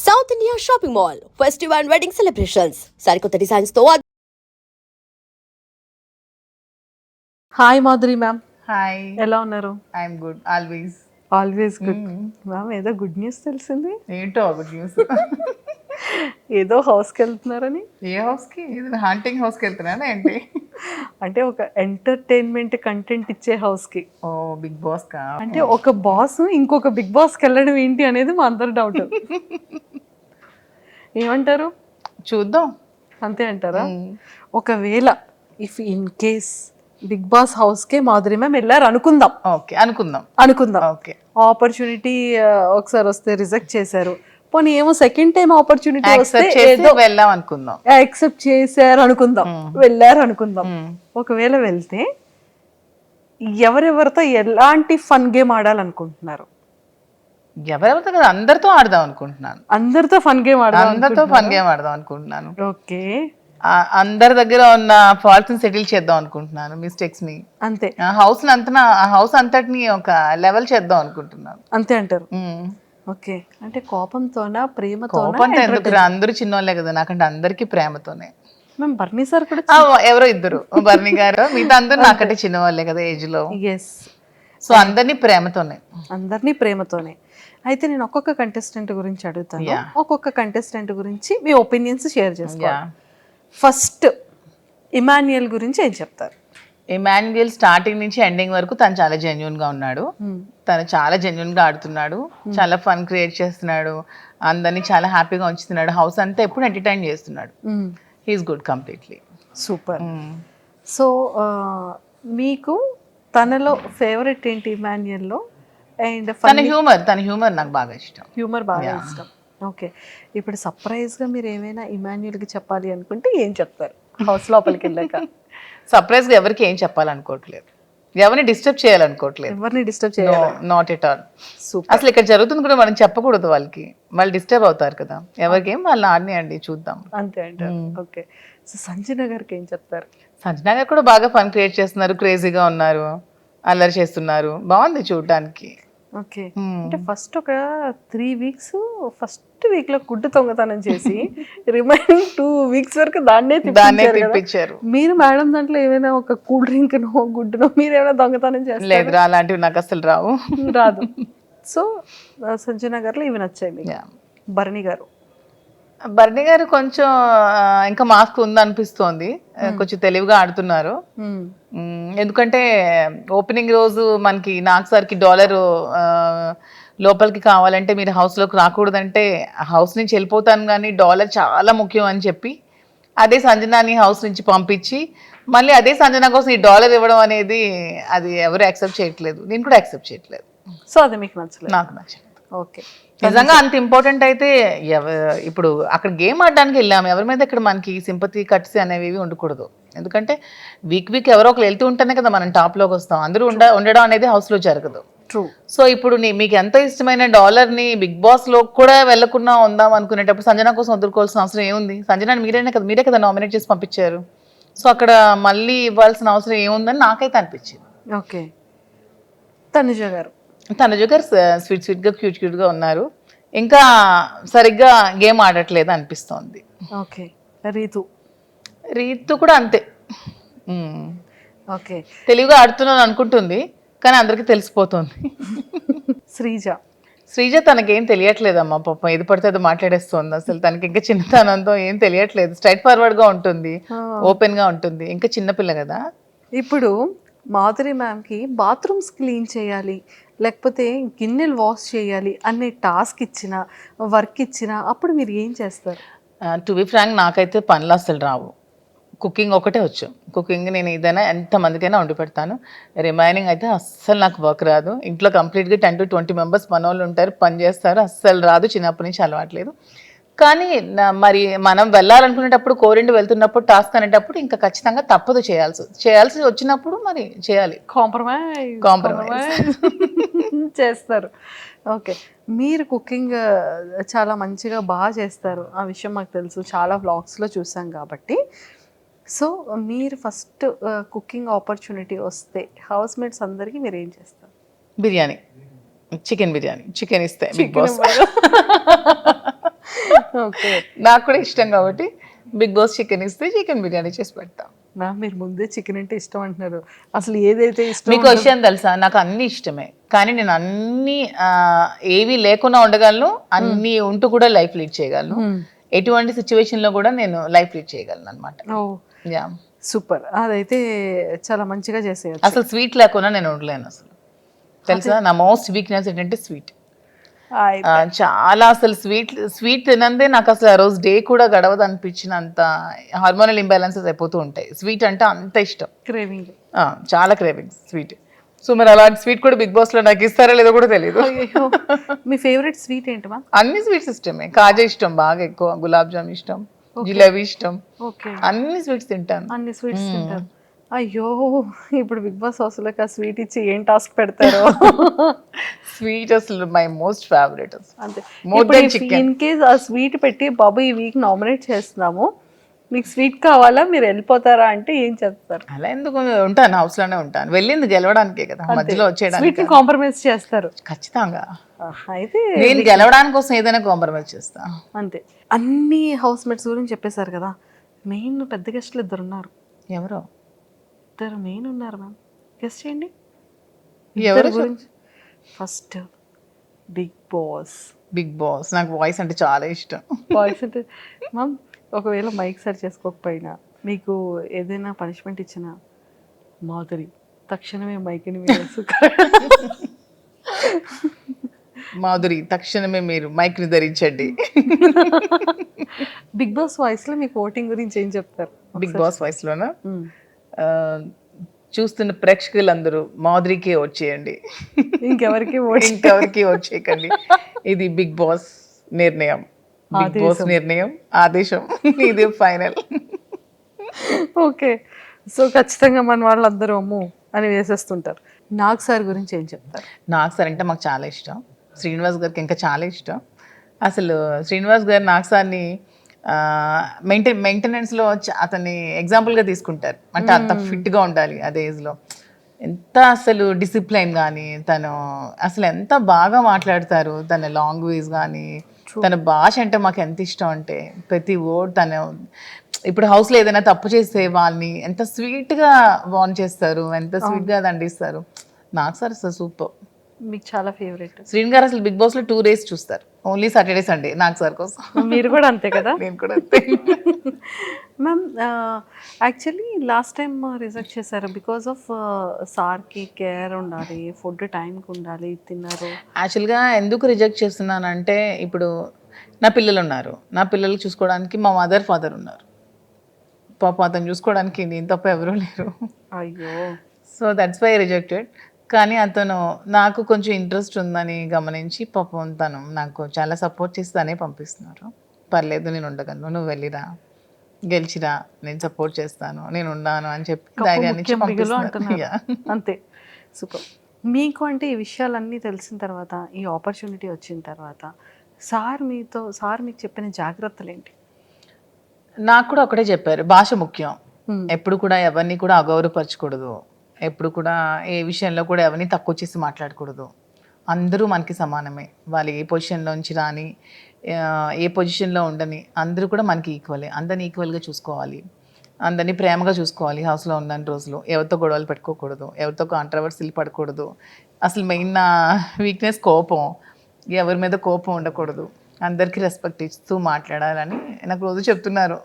South India shopping mall festive and wedding celebrations సరికొత్త designs తో hi Madhuri ma'am, hi, ఎలా ఉన్నారు? I'm good always. Always good ma'am. ఏదో good news తెలిసింది. ఏంటో గుడ్ న్యూస్. ఏదో హౌస్కి వెళ్తున్నారని. ఏ హౌస్కి? ఇది హాంటింగ్ హౌస్కి వెళ్తున్నానా ఏంటి? అంటే ఒక ఎంటర్టైన్మెంట్ కంటెంట్ ఇచ్చే హౌస్కి. ఓ బిగ్ బాస్ కా? అంటే ఒక బాస్ ఇంకొక బిగ్ బాస్కి వెళ్ళడం ఏంటి అనేది మా అందరి డౌట్. ఏమంటారు? చూద్దాం. అంతే అంటారా? ఒకవేళ if in case Bigg Boss హౌస్కే మాధురి మ్యామ్ వెళ్ళారు అనుకుందాం. ఓకే, అనుకుందాం. ఓకే, ఆపర్చునిటీ ఒకసారి వస్తే రిజెక్ట్ చేశారు, పోనీ ఏమో సెకండ్ టైం ఆపర్చునిటీ వస్తే ఏదో వెళ్దాం అనుకుందాం. యాక్సెప్ట్ చేశారు అనుకుందాం, వెళ్ళారు అనుకుందాం. ఒకవేళ వెళ్తే ఎవరెవరితో ఎలాంటి ఫన్ గేమ్ ఆడాలనుకుంటున్నారు? ఎవరెవరితో కదా, అందరితో ఆడదాం అనుకుంటున్నాను. అందరితో ఫన్ గేమ్ అందరితో ఫన్ గేమ్ ఆడదాం అనుకుంటున్నాను. ఓకే, అందరి దగ్గర ఉన్న ఫాల్ట్స్ ని సెటిల్ చేద్దాం అనుకుంటున్నాను, మిస్టేక్స్ ని. అంతే. హౌస్ అంతటిని ఒక లెవెల్ చేద్దాం అనుకుంటున్నాను. అంతే అంటారు. ఓకే, అంటే కోపంతోనా ప్రేమతోనా? కోపంతో ఎందుకు? అందరూ చిన్నోళ్ళే కదా, నాకంటే అందరికి ప్రేమతోనే. మేము బర్నీ సార్ కూడా ఎవరో ఇద్దరు, బర్నీ గారు, మిగతా అందరూ నాకంటే చిన్నవాళ్ళే కదా ఏజ్ లో. ఎస్. సో అందరినీ ప్రేమతోనే. అందరినీ ప్రేమతోనే. అయితే నేను ఒక్కొక్క కంటెస్టెంట్ గురించి అడుగుతాను, ఒక్కొక్క కంటెస్టెంట్ గురించి మీ ఒపీనియన్స్ షేర్ చేసుకోవాలి. ఫస్ట్ ఇమాన్యుయల్ గురించి ఏం చెప్తారు? ఇమాన్యుయల్ స్టార్టింగ్ నుంచి ఎండింగ్ వరకు తను చాలా జెన్యున్ గా ఉన్నాడు. తను చాలా జెన్యున్ గా ఆడుతున్నాడు, చాలా ఫన్ క్రియేట్ చేస్తున్నాడు, అందరినీ చాలా హ్యాపీగా ఉంచుతున్నాడు, హౌస్ అంతా ఎప్పుడు ఎంటర్టైన్ చేస్తున్నాడు. He is good completely. Super. So మీకు తనలో ఫేవరెట్ ఏంటి ఇమాన్యుయల్లో? అండ్ తన హ్యూమర్ నాకు బాగా ఇష్టం. హ్యూమర్ బాగా ఇష్టం. ఓకే, ఇప్పుడు సర్ప్రైజ్గా మీరు ఏమైనా ఇమాన్యుయల్కి చెప్పాలి అనుకుంటే ఏం చెప్తారు హౌస్ లోపలికి వెళ్ళాక? సర్ప్రైజ్గా ఎవరికి ఏం చెప్పాలనుకోవట్లేదు, ఎవరిని డిస్టర్బ్ చేయాలనుకోవట్లేదు. ఎవరిని డిస్టర్బ్ చేయాలి? Not at all. సూపర్. అసలు ఇక్కడ జరుగుతుంది కూడా మనం చెప్పకూడదు, వాళ్ళకి వాళ్ళు డిస్టర్బ్ అవుతారు కదా. ఎవరికి ఏం వాళ్ళని ఆడినాయండి, చూద్దాం. అంతే అంటారు. ఓకే, సో సంజన గారికి ఏం చెప్తారు? సంజన గారు కూడా బాగా ఫన్ క్రియేట్ చేస్తున్నారు, క్రేజీగా ఉన్నారు, అల్లరి చేస్తున్నారు, బాగుంది చూడటానికి. ఓకే, అంటే ఫస్ట్ ఒక 3 weeks ఫస్ట్ వీక్ లో గుడ్డు దొంగతనం చేసి రిమైనింగ్ 2 weeks వరకు దాన్నే తిప్పించారు. మీరు మేడం దాంట్లో ఏమైనా ఒక కూల్ డ్రింక్ నో గుడ్డునో మీరు ఏమైనా దొంగతనం చేస్తారు? లేదు, అలాంటివి నాకు అసలు రాదు. సో సంజన గారిలో ఇవి నచ్చాయి మీకు. బర్నీ గారు కొంచెం ఇంకా మాస్క్ ఉందనిపిస్తోంది, కొంచెం తెలివిగా ఆడుతున్నారు. ఎందుకంటే ఓపెనింగ్ రోజు మనకి నాకు సార్కి $1 లోపలికి కావాలంటే మీరు హౌస్లోకి రాకూడదంటే హౌస్ నుంచి వెళ్ళిపోతాను, కానీ $1 చాలా ముఖ్యం అని చెప్పి అదే సంజనాని హౌస్ నుంచి పంపించి మళ్ళీ అదే సంజన కోసం ఈ $1 ఇవ్వడం అనేది అది ఎవరు యాక్సెప్ట్ చేయట్లేదు, నేను కూడా యాక్సెప్ట్ చేయట్లేదు. సో అది మీకు నచ్చలేదు? నాకు నచ్చలేదు. ఓకే, నిజంగా అంత ఇంపార్టెంట్ అయితే ఇప్పుడు అక్కడ గేమ్ ఆడడానికి వెళ్ళాము, ఎవరి మీద ఇక్కడ మనకి సింపతి కట్స్ అనేవి ఉండకూడదు. ఎందుకంటే వీక్ ఎవరో ఒకరు వెళ్తూ ఉంటేనే కదా మనం టాప్లోకి వస్తాం, అందరూ ఉండడం అనేది హౌస్లో జరగదు. ట్రూ. సో ఇప్పుడు మీకు ఎంతో ఇష్టమైన $1ని బిగ్ బాస్లో కూడా వెళ్లకుండా ఉందాం అనుకునేటప్పుడు సంజన కోసం వదులుకోవాల్సిన అవసరం ఏముంది? సంజన మీరే కదా నామినేట్ చేసి పంపించారు. సో అక్కడ మళ్ళీ ఇవ్వాల్సిన అవసరం ఏముందని నాకైతే అనిపించింది. ఓకే, తనుజ గారు స్వీట్గా క్యూట్గా ఉన్నారు, ఇంకా సరిగ్గా గేమ్ ఆడట్లేదు అనిపిస్తోంది. ఓకే, రీతు కూడా అంతే. ఓకే, తెలివిగా ఆడుతున్నాను అనుకుంటుంది, కానీ అందరికీ తెలిసిపోతుంది. శ్రీజ తనకేం తెలియట్లేదమ్మా, పాపం ఏది పడితే అది మాట్లాడేస్తుంది. అసలు తనకి ఇంకా చిన్నతనంతో ఏం తెలియట్లేదు, స్ట్రైట్ ఫార్వర్డ్గా ఉంటుంది, ఓపెన్గా ఉంటుంది, ఇంకా చిన్నపిల్ల కదా. ఇప్పుడు మాధురి మ్యామ్కి బాత్రూమ్స్ క్లీన్ చేయాలి, లేకపోతే గిన్నెలు వాష్ చేయాలి అనే టాస్క్ ఇచ్చినా వర్క్ ఇచ్చినా అప్పుడు మీరు ఏం చేస్తారు? టు బి ఫ్రాంక్, నాకైతే పనులు అసలు రావు, కుకింగ్ ఒకటే వచ్చు. కుకింగ్ నేను ఏదైనా ఎంతమందికైనా వండి పెడతాను, రిమైనింగ్ అయితే అస్సలు నాకు వర్క్ రాదు. ఇంట్లో కంప్లీట్గా 10 to 20 members మనోళ్ళు ఉంటారు, పని చేస్తారు, అస్సలు రాదు, చిన్నప్పటి నుంచి అలవాట్లేదు. కానీ మరి మనం వెళ్ళాలనుకునేటప్పుడు కోరిండి వెళ్తున్నప్పుడు టాస్క్ అనేటప్పుడు ఇంకా ఖచ్చితంగా తప్పదు, చేయాల్సి వచ్చినప్పుడు మరి చేయాలి. కాంప్రమైజ్ చేస్తారు. ఓకే, మీరు కుకింగ్ చాలా మంచిగా బాగా చేస్తారు, ఆ విషయం మాకు తెలుసు, చాలా వ్లాగ్స్లో చూసాం కాబట్టి. సో మీరు ఫస్ట్ కుకింగ్ ఆపర్చునిటీ వస్తే హౌస్ మేట్స్ అందరికీ మీరు ఏం చేస్తారు? చికెన్ బిర్యానీ ఇస్తే బిగ్ బాస్ ఓకే నాకు కూడా ఇష్టం కాబట్టి బిగ్ బాస్ చికెన్ ఇస్తే చికెన్ బిర్యానీ చేసి పెడతాం. మ్యామ్ మీరు ముందే చికెన్ అంటే ఇష్టం అంటున్నారు, అసలు ఏదైతే ఇష్టం మీకు విషయం తెలుసా, నాకు అన్ని ఇష్టమే, కానీ నేను అన్ని ఏవి లేకుండా ఉండగలను, అన్ని ఉంటూ కూడా లైఫ్ లీడ్ చేయగలను. ఎటువంటి సిచ్యువేషన్ లో కూడా నేను లైఫ్ లీడ్ చేయగలను అనమాట. ఓ యా, సూపర్, అదైతే చాలా మంచిగా చేసేయచ్చు. అసలు స్వీట్ లేకుండా నేను ఉండలేను అసలు. తెలుసా, నా మోస్ట్ వీక్నెస్ ఏంటంటే స్వీట్. చాలా అసలు స్వీట్ తినందే నాకు అసలు ఆ రోజు డే కూడా గడవదు అనిపించినంత హార్మోనల్ ఇంబ్యాలెన్సెస్ అయిపోతూ ఉంటాయి. స్వీట్ అంటే అంత ఇష్టం, క్రేవింగ్. చాలా క్రేవింగ్స్ స్వీట్. సో మరి అలాంటి స్వీట్ కూడా బిగ్ బాస్ లో నాకు ఇస్తారా లేదో కూడా తెలియదు. మీ ఫేవరెట్ స్వీట్ ఏంటి మ్యామ్? అన్ని స్వీట్స్ ఇష్టమే, కాజా ఇష్టం బాగా ఎక్కువ, గులాబ్ జామ్ ఇష్టం, జిలేబీ ఇష్టం, ఓకే అన్ని స్వీట్స్ తింటాను. అన్ని స్వీట్స్ తింటారు. అయ్యో ఇప్పుడు బిగ్ బాస్ హౌస్లోకి ఆ స్వీట్ ఇచ్చి ఏం టాస్క్ పెడతారో. స్వీట్ అసలు మై మోస్ట్ ఫేవరెట్. అంతే, more than chicken. In case ఆ స్వీట్ పెట్టి బాబు ఈ వీక్ నామినేట్ చేస్తున్నాము, మీకు స్వీట్ కావాలా, మీరు వెళ్ళిపోతారా అంటే ఏం చెప్తారు? అలా ఎందుకు ఉంటాను, హౌస్ లోనే ఉంటాను. వెళ్ళింది గెలవడానికే కదా, మధ్యలో వచ్చేయడానికి స్వీట్ ని కాంప్రమైజ్ చేస్తారు ఖచ్చితంగా. అయితే నేను గెలవడానికి కోసం ఏదైనా కాంప్రమైజ్ చేస్తా. అంతే. అన్ని హౌస్ మేట్స్ గురించి చెప్పేశారు కదా, మెయిన్ పెద్ద గెస్ట్లు ఇద్దరు ఉన్నారు. ఎవరో ఇద్దరు మెయిన్ ఉన్నారు మ్యామ్, గెస్ట్ చేయండి ఎవరు గురించి. ఫస్ట్ బిగ్ బాస్. బిగ్ బాస్ నాకు వాయిస్ అంటే చాలా ఇష్టం. వాయిస్ అంటే మ్యామ్, ఒకవేళ మైక్ సరి చేసుకోకపోయినా మీకు ఏదైనా పనిష్మెంట్ ఇచ్చినా మాధురి తక్షణమే మైక్ని మాధురి తక్షణమే మీరు మైక్ ని ధరించండి. బిగ్ బాస్ వాయిస్ లో మీకు ఓటింగ్ గురించి ఏం చెప్తారు? బిగ్ బాస్ వాయిస్ లోనా, చూస్తున్న ప్రేక్షకులందరూ మాధురికే ఓట్ చేయండి, ఇంకెవరికి ఇంకెవరికి ఓట్ చేయకండి. ఇది బిగ్ బాస్ నిర్ణయం, బిగ్ బాస్ నిర్ణయం, ఆదేశం, ఇది ఫైనల్. ఓకే, సో ఖచ్చితంగా మన వాళ్ళందరూ అమ్ము అని వేసేస్తుంటారు. నాగ్ సార్ గురించి ఏం చెప్తారు? నాగ్ సార్ అంటే మాకు చాలా ఇష్టం, శ్రీనివాస్ గారికి ఇంకా చాలా ఇష్టం. అసలు శ్రీనివాస్ గారు నాగ్ సార్ని మెయింటెనెన్స్లో అతన్ని ఎగ్జాంపుల్గా తీసుకుంటారు. అంటే అంత ఫిట్గా ఉండాలి అదే ఏజ్లో, ఎంత అసలు డిసిప్లైన్ కానీ, తను అసలు ఎంత బాగా మాట్లాడతారు, తన లాంగ్వేజ్ కానీ, తన భాష అంటే మాకు ఎంత ఇష్టం అంటే ప్రతి వర్డ్ తను. ఇప్పుడు హౌస్లో ఏదైనా తప్పు చేసే వాళ్ళని ఎంత స్వీట్గా వార్న్ చేస్తారు, ఎంత స్వీట్గా దండిస్తారు. నాకు సార్ అసలు సూపర్. మీకు చాలా ఫేవరెట్ శ్రీన్ గారు అసలు బిగ్ బాస్లో 2 days చూస్తారు, ఓన్లీ సాటర్డే సండే నాకు సార్ కోసం. మీరు కూడా అంతే కదా? నేను కూడా అంతే. Ma'am actually last time reject చేశారు బికాస్ ఆఫ్ సార్కి కేర్ ఉండాలి, ఫుడ్ టైంకి ఉండాలి, తిన్నారు. యాక్చువల్గా ఎందుకు రిజెక్ట్ చేస్తున్నానంటే, ఇప్పుడు నా పిల్లలు ఉన్నారు, నా పిల్లలు చూసుకోవడానికి మా మదర్ ఫాదర్ ఉన్నారు. పాప అతను చూసుకోవడానికి నేను తప్ప ఎవరూ లేరు. అయ్యో, సో దట్స్ వై రిజెక్టెడ్. కానీ అతను నాకు కొంచెం ఇంట్రెస్ట్ ఉందని గమనించి పాపం తను నాకు చాలా సపోర్ట్ చేసి తనే పంపిస్తున్నారు. పర్లేదు నేను ఉండగలను, నువ్వు వెళ్ళిరా, గెలిచిరా, నేను సపోర్ట్ చేస్తాను, నేను ఉన్నాను అని చెప్పి ధైర్యాన్ని ఇచ్చి పంపిస్తున్నారు. అంతే, సూపర్. మీకు అంటే ఈ విషయాలన్నీ తెలిసిన తర్వాత, ఈ ఆపర్చునిటీ వచ్చిన తర్వాత సార్ మీకు చెప్పిన జాగ్రత్తలు ఏంటి? నాకు కూడా ఒకటే చెప్పారు, భాష ముఖ్యం, ఎప్పుడు కూడా ఎవరిని కూడా అగౌరవపరచకూడదు, ఎప్పుడు కూడా ఏ విషయంలో కూడా ఎవరిని తక్కువ చేసి మాట్లాడకూడదు. అందరూ మనకి సమానమే, వాళ్ళు ఏ పొజిషన్లోంచి రాని, ఏ పొజిషన్లో ఉండని, అందరూ కూడా మనకి ఈక్వలే. అందరిని ఈక్వల్గా చూసుకోవాలి, అందరినీ ప్రేమగా చూసుకోవాలి. హౌస్లో ఉన్న రోజులు ఎవరితో గొడవలు పెట్టుకోకూడదు, ఎవరితో కాంట్రవర్సీలు పడకూడదు. అసలు మెయిన్ నా వీక్నెస్ కోపం, ఎవరి మీద కోపం ఉండకూడదు, అందరికీ రెస్పెక్ట్ ఇస్తూ మాట్లాడాలని నాకు రోజు చెప్తున్నారు.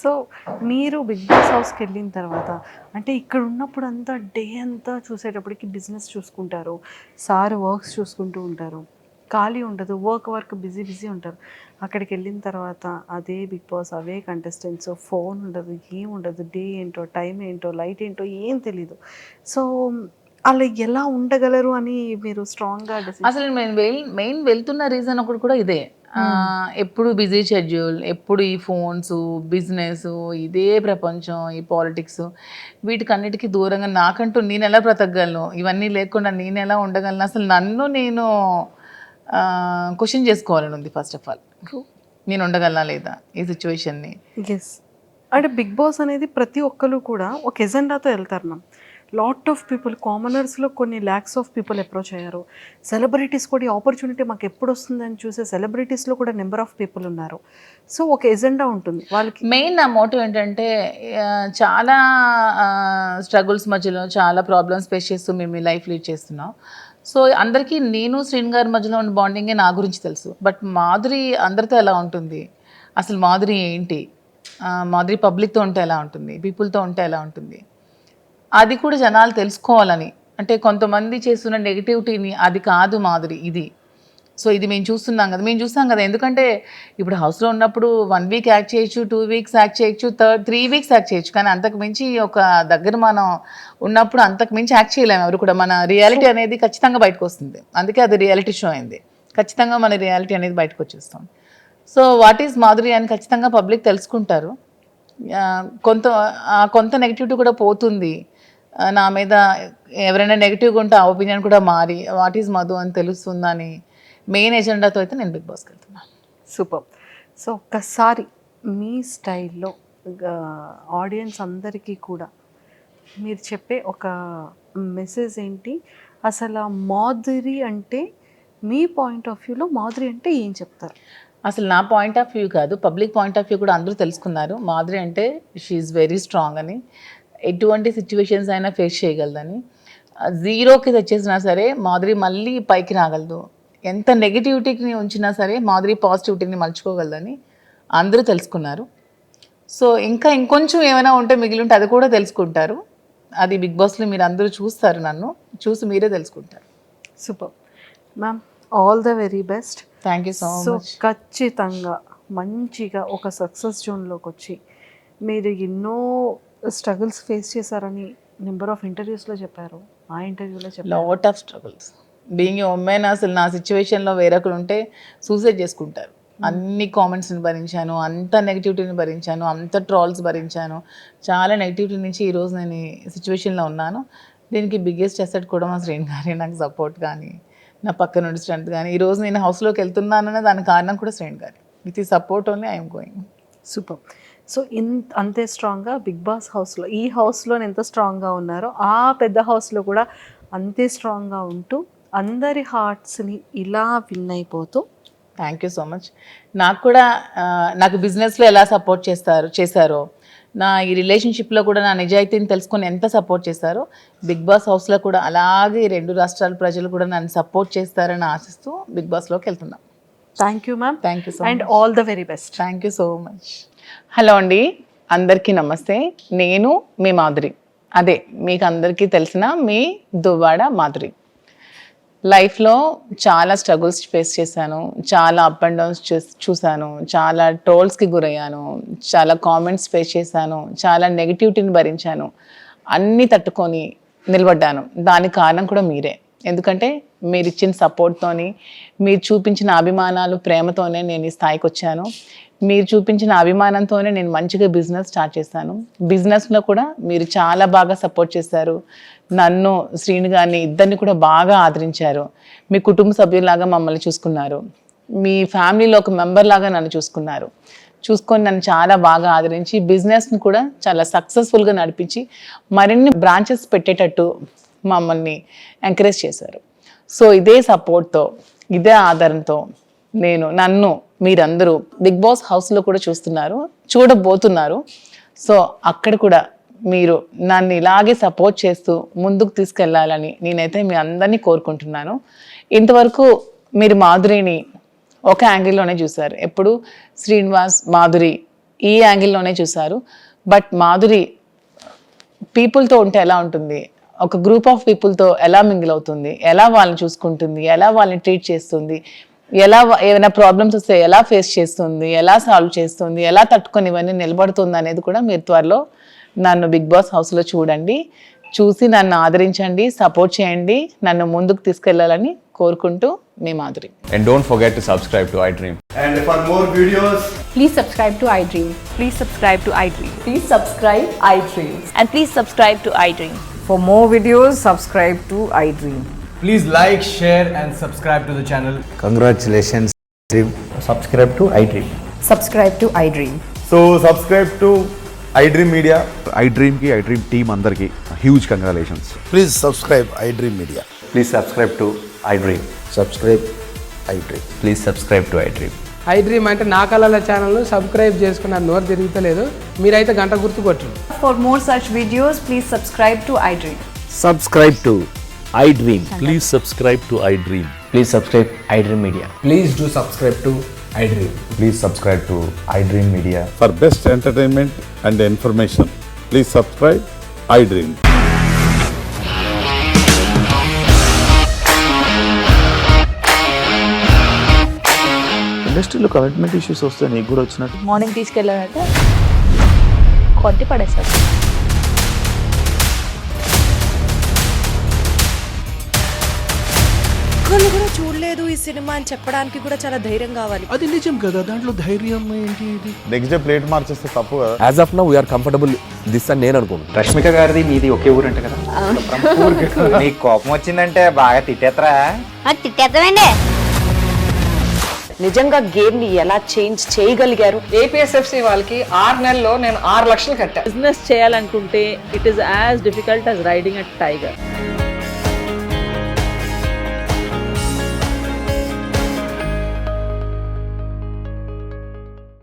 సో మీరు బిగ్ బాస్ హౌస్కి వెళ్ళిన తర్వాత, అంటే ఇక్కడ ఉన్నప్పుడు అంతా డే అంతా చూసేటప్పటికి బిజినెస్ చూసుకుంటారు, సార్ వర్క్స్ చూసుకుంటూ ఉంటారు, ఖాళీ ఉండదు, వర్క్ బిజీ ఉంటారు. అక్కడికి వెళ్ళిన తర్వాత అదే బిగ్ బాస్, అవే కంటెస్టెంట్స్, ఫోన్ ఉండదు, ఏం ఉండదు, డే ఏంటో, టైం ఏంటో, లైట్ ఏంటో ఏం తెలీదు. సో అలా ఎలా ఉండగలరు అని మీరు స్ట్రాంగ్గా అసలు నేను మెయిన్ వెళ్తున్న రీజన్ ఒకటి కూడా ఇదే. ఎప్పుడు బిజీ షెడ్యూల్, ఎప్పుడు ఈ ఫోన్స్, బిజినెస్, ఇదే ప్రపంచం, ఈ పాలిటిక్స్, వీటికన్నిటికీ దూరంగా నాకంటూ నేను ఎలా బ్రతకగలను, ఇవన్నీ లేకుండా నేను ఎలా ఉండగలను, అసలు నన్ను నేను క్వశ్చన్ చేసుకోవాలని ఉంది. ఫస్ట్ ఆఫ్ ఆల్ నేను ఉండగలనా లేదా ఈ సిచ్యువేషన్ని. ఎస్, అంటే బిగ్ బాస్ అనేది ప్రతి ఒక్కరు కూడా ఒక ఎజెండాతో వెళ్తారు మ్యామ్. లాట్ ఆఫ్ పీపుల్ కామనర్స్లో కొన్ని ల్యాక్స్ ఆఫ్ పీపుల్ అప్రోచ్ అయ్యారు. సెలబ్రిటీస్ కూడా ఈ ఆపర్చునిటీ మాకు ఎప్పుడు వస్తుందని చూసే సెలబ్రిటీస్లో కూడా నెంబర్ ఆఫ్ పీపుల్ ఉన్నారు. సో ఒక ఎజెండా ఉంటుంది వాళ్ళకి. మెయిన్ నా మోటివ్ ఏంటంటే చాలా స్ట్రగుల్స్ మధ్యలో చాలా ప్రాబ్లమ్స్ ఫేస్ చేస్తూ మేము ఈ లైఫ్ లీడ్ చేస్తున్నాం. సో అందరికీ నేను శ్రీన్ గారి మధ్యలో ఉన్న బాండింగే నా గురించి తెలుసు. బట్ మాధురి అందరితో ఎలా ఉంటుంది, అసలు మాధురి ఏంటి, మాధురి పబ్లిక్తో ఉంటే ఎలా ఉంటుంది, పీపుల్తో ఉంటే ఎలా ఉంటుంది, అది కూడా జనాలు తెలుసుకోవాలని. అంటే కొంతమంది చేస్తున్న నెగిటివిటీని అది కాదు మాధురి ఇది. సో ఇది మేము చూస్తున్నాం కదా. ఎందుకంటే ఇప్పుడు హౌస్లో ఉన్నప్పుడు 1 వీక్ యాక్ట్ చేయొచ్చు, 2 వీక్స్ యాక్ట్ చేయొచ్చు, 3 వీక్స్ యాక్ట్ చేయొచ్చు. కానీ అంతకు మించి ఒక దగ్గర మనం ఉన్నప్పుడు అంతకు మించి యాక్ట్ చేయలేము ఎవరు కూడా. మన రియాలిటీ అనేది ఖచ్చితంగా బయటకు వస్తుంది. అందుకే అది రియాలిటీ షో అయింది. ఖచ్చితంగా మన రియాలిటీ అనేది బయటకు వచ్చేస్తాం. సో వాట్ ఈజ్ మాధురి అని ఖచ్చితంగా పబ్లిక్ తెలుసుకుంటారు. కొంత నెగిటివిటీ కూడా పోతుంది. నా మీద ఎవరైనా నెగిటివ్గా ఉంటే ఆ ఒపీనియన్ కూడా మారి వాట్ ఈజ్ మధు అని తెలుస్తుందని మెయిన్ ఎజెండాతో అయితే నేను బిగ్ బాస్కి వెళ్తున్నాను. సూపర్. సో ఒక్కసారి మీ స్టైల్లో ఆడియన్స్ అందరికీ కూడా మీరు చెప్పే ఒక మెసేజ్ ఏంటి, అసలు మాధురి అంటే మీ పాయింట్ ఆఫ్ వ్యూలో మాధురి అంటే ఏం చెప్తారు? అసలు నా పాయింట్ ఆఫ్ వ్యూ కాదు, పబ్లిక్ పాయింట్ ఆఫ్ వ్యూ కూడా అందరూ తెలుసుకున్నారు. మాధురి అంటే షీఈ్ వెరీ స్ట్రాంగ్ అని, ఎటువంటి సిచ్యువేషన్స్ అయినా ఫేస్ చేయగలదని, 0కి తెచ్చేసినా సరే మాధురి మళ్ళీ పైకి రాగలదు. ఎంత నెగిటివిటీని ఉంచినా సరే మాధురి పాజిటివిటీని మలుచుకోగలదని అందరూ తెలుసుకున్నారు. సో ఇంకా ఇంకొంచెం ఏమైనా ఉంటే మిగిలి ఉంటే అది కూడా తెలుసుకుంటారు. అది బిగ్ బాస్లో మీరు అందరూ చూస్తారు, నన్ను చూసి మీరే తెలుసుకుంటారు. Super ma'am, all the very best. Thank you so much. ఖచ్చితంగా మంచిగా ఒక సక్సెస్ జోన్లోకి వచ్చి మీరు ఎన్నో స్ట్రగుల్స్ ఫేస్ చేశారని నెంబర్ ఆఫ్ ఇంటర్వ్యూస్లో చెప్పారు. ఆ ఇంటర్వ్యూలో చెప్పారు lot of struggles. Being a women అసలు నా సిచ్యువేషన్లో వేరొకరు ఉంటే సూసైడ్ చేసుకుంటారు. అన్ని కామెంట్స్ని భరించాను, అంత నెగిటివిటీని భరించాను, అంత ట్రాల్స్ భరించాను, చాలా నెగిటివిటీ నుంచి ఈరోజు నేను ఈ సిచ్యువేషన్లో ఉన్నాను. దీనికి బిగ్గెస్ట్ అసెట్ కూడా మా శ్రీన్ గారి నాకు సపోర్ట్ కానీ, నా పక్క నుండి స్ట్రెంత్ కానీ, ఈరోజు నేను హౌస్లోకి వెళ్తున్నానన్న దానికి కారణం కూడా శ్రీన్ గారి. విత్ ఈ support only I'm going. Super. So అంతే స్ట్రాంగ్గా బిగ్ బాస్ హౌస్లో, ఈ హౌస్లో ఎంత స్ట్రాంగ్గా ఉన్నారో ఆ పెద్ద హౌస్లో కూడా అంతే స్ట్రాంగ్గా ఉంటూ అందరి హార్ట్స్ని ఇలా విన్ అయిపోతూ. Thank you so much. నాకు కూడా నాకు బిజినెస్లో ఎలా సపోర్ట్ చేశారో, నా ఈ రిలేషన్షిప్లో కూడా నా నిజాయితీని తెలుసుకొని ఎంత సపోర్ట్ చేశారో, బిగ్ బాస్ హౌస్లో కూడా అలాగే 2 రాష్ట్రాల ప్రజలు కూడా నన్ను సపోర్ట్ చేస్తారని ఆశిస్తూ బిగ్ బాస్లోకి వెళ్తున్నాం. Thank you ma'am. Thank you so and much. All the very best. Thank you so much. Hello అండి, అందరికీ నమస్తే. నేను మీ మాధురి, అదే మీకు అందరికీ తెలిసిన మీ దువ్వాడ మాధురి. లైఫ్లో చాలా స్ట్రగుల్స్ ఫేస్ చేశాను, చాలా అప్ అండ్ డౌన్స్ చూశాను, చాలా ట్రోల్స్కి గురయ్యాను, చాలా కామెంట్స్ ఫేస్ చేశాను, చాలా నెగిటివిటీని భరించాను. అన్నీ తట్టుకొని నిలబడ్డాను. దానికి కారణం కూడా మీరే. ఎందుకంటే మీరు ఇచ్చిన సపోర్ట్తోని, మీరు చూపించిన అభిమానాలు, ప్రేమతోనే నేను ఈ స్థాయికి వచ్చాను. మీరు చూపించిన అభిమానంతోనే నేను మంచిగా బిజినెస్ స్టార్ట్ చేశాను. బిజినెస్లో కూడా మీరు చాలా బాగా సపోర్ట్ చేశారు. నన్ను, శ్రీను గారిని, ఇద్దరిని కూడా బాగా ఆదరించారు. మీ కుటుంబ సభ్యులాగా మమ్మల్ని చూసుకున్నారు. మీ ఫ్యామిలీలో ఒక మెంబర్ లాగా నన్ను చూసుకొని నన్ను చాలా బాగా ఆదరించి బిజినెస్ని కూడా చాలా సక్సెస్ఫుల్గా నడిపించి మరిన్ని బ్రాంచెస్ పెట్టేటట్టు మమ్మల్ని ఎంకరేజ్ చేశారు. సో ఇదే సపోర్ట్తో, ఇదే ఆదరణతో నన్ను మీరందరూ బిగ్ బాస్ హౌస్లో కూడా చూడబోతున్నారు. సో అక్కడ కూడా మీరు నన్ను ఇలాగే సపోర్ట్ చేస్తూ ముందుకు తీసుకెళ్లాలని నేనైతే మీ అందరినీ కోరుకుంటున్నాను. ఇంతవరకు మీరు మాధురిని ఒక యాంగిల్లోనే చూశారు, ఎప్పుడు శ్రీనివాస్ మాధురి ఈ యాంగిల్లోనే చూశారు. బట్ మాధురి పీపుల్తో ఉంటే ఎలా ఉంటుంది, ఒక గ్రూప్ ఆఫ్ పీపుల్తో ఎలా మింగిల్ అవుతుంది, ఎలా వాళ్ళని చూసుకుంటుంది, ఎలా వాళ్ళని ట్రీట్ చేస్తుంది, ఎలా ఏమైనా ప్రాబ్లమ్స్ వస్తే ఎలా ఫేస్ చేస్తుంది, ఎలా సాల్వ్ చేస్తుంది, ఎలా తట్టుకొని ఇవన్నీ నిలబడుతుంది అనేది కూడా మీరు త్వరలో నన్ను బిగ్ బాస్ హౌస్లో చూసి నన్ను ఆదరించండి, సపోర్ట్ చేయండి, నన్ను ముందుకు తీసుకెళ్లాలని కోరుకుంటూ మీ Madhuri. And don't forget to subscribe to iDream. And for more videos, Please subscribe to iDream. Please subscribe to iDream. Please subscribe iDream. And please subscribe to iDream. For more videos, subscribe to iDream. please like, share and subscribe to the channel. Congratulations, Dream. Subscribe to iDream. Subscribe to iDream. So subscribe to iDream Media. IDream team అందరికి huge congratulations. Please subscribe iDream Media. Please subscribe to iDream. Subscribe iDream. Please subscribe to iDream. iDream అంటే నా కళల ఛానల్ను subscribe చేసుకున్న నోరు తిరుగుతలేదు, మీరైతే గంట గుర్తు కొట్టండి. For more such videos, please subscribe to iDream. Subscribe to iDream. Please subscribe to iDream. Please subscribe iDream Media. Please do subscribe to iDream. Please subscribe to iDream Media. For best entertainment and information, please subscribe iDream. ఇండస్ట్రీలో commitment issues వస్తే నీకు కూడా వచ్చినట్టు morning తీసుకెళ్ళాలంటే కొట్టి పడేస్తారు. ఒక్కళ్ళు కూడా చూడలేదు ఈ సినిమా అని చెప్పడానికి కూడా చాలా ధైర్యం కావాలి. అది నిజం కదా, దాంట్లో ధైర్యం ఏంటి? ఇది నెక్స్ట్ డే ప్లేట్ మార్చేస్తే తప్పు కదా. As of now we are comfortable this అని నేను అనుకుంటున్నాను. రష్మిక గారిది మీది ఒకే ఊరంట కదా? నీకు కోపం వచ్చిందంటే బాగా తిట్టేత్తరా? తిట్టేద్దామండి. నిజంగా గేమ్ ని ఎలా చేంజ్ చేయగలిగారు? ఏపీఎస్ఎఫ్సి వాళ్ళకి 6 నెలల్లో నేను 6 లక్షలు కట్టా. బిజినెస్ చేయాలనుకుంటే it is as difficult as riding a tiger.